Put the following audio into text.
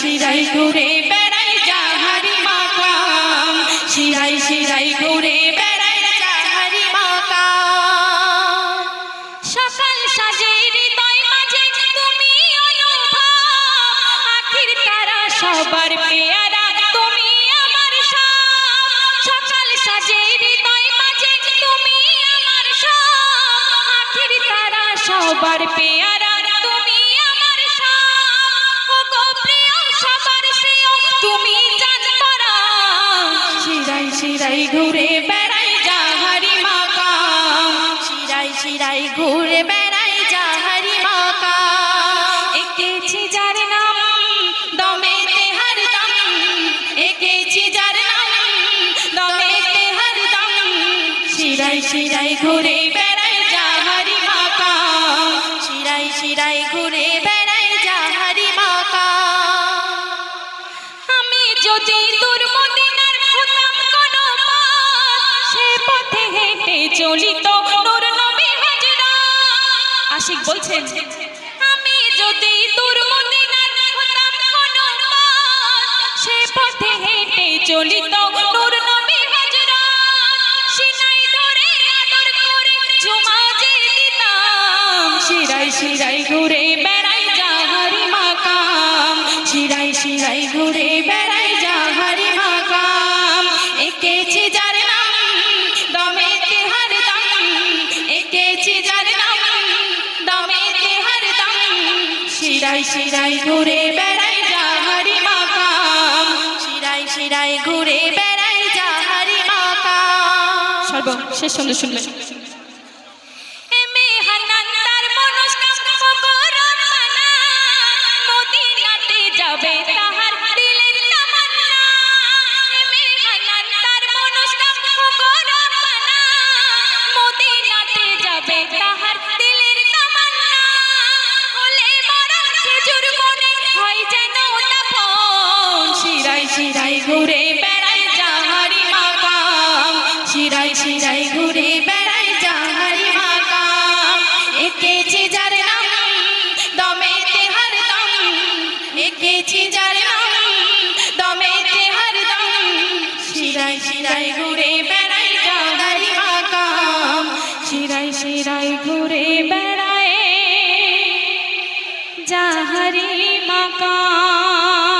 শিরাই ঘুরে বেড়াই যাহারি মাকাম, শিরাই শিরাই ঘুরে বেড়াই যাহারি মাকাম। সকাল সাজে হৃদয় মাঝে তুমি অনুভব, আখির তারা সবার পেয়ারা তুমি আমার সব। সকাল সাজে হৃদয় মাঝে তুমি আমার সব, আখির তারা সবার পেয়ারা তুমি আমার সব। ও গো প্রিয় সবার প্রিয় তুমি জানতরা, শিরাই শিরাই ঘুরে বেড়াই যাহারি মাকাম, শিরাই শিরাই ঘুরে বেড়াই যাহারি মাকাম। এঁকেছি যার নাম দমেতে হরদম, এঁকেছি যার নাম দমেতে হরদম, শিরাই শিরাই ঘুরে বেড়াই যাহারি মাকাম, শিরাই শিরাই ঘুরে বেড়াই যাহারি মাকাম। আমি যদি তোর মদিনার হতাম কোনো পথ, সে পথে হেঁটে চলিত নূর নবী হযরত। আশিক বলছেন, আমি যদি তোর মদিনার হতাম কোনো পথ, সে পথে হেঁটে চলিত নূর নবী হযরত। সিনাই ধরে আদর করে ঝুমা যে দিতাম, শিরাই শিরাই ঘুরে বেড়াই যাহারি মাকাম, শিরাই শিরাই ঘুরে বেড়াই যাহারি মাকাম। এঁকেছি যার নাম দমেতে হরদম, এঁকেছি যার নাম দমেতে হরদম, শিরাই শিরাই ঘুরে বেড়াই যাহারি মাকাম, শিরাই শিরাই ঘুরে বেড়াই যাহারি মাকাম। সর্বশেষ ছন্দ শুনবেন। এমে হান্নান তার মনস্কাম গরম মানা, মদিনাতে যাবে তাহার দিলের তামান্না। এমে হান্নান তার মনস্কাম গরম মানা, মদিনাতে যাবে তাহার দিলের তামান্না। হলে মরণ খেজুর মনে হয় যেন দাফন, শিরাই শিরাই ঘুরে বেড়াই যাহারি মাকাম, শিরাই শিরাই ঘুরে বেড়াই যাহারি মাকাম। এঁকেছি যার নাম দমেতে হরদম, এঁকেছি যার নাম দমেতে হরদম, শিরাই শিরাই ঘুরে বেড়াই যাহারি মাকাম, শিরাই শিরাই ঘুরে বেড়াই যাহারি মাকাম।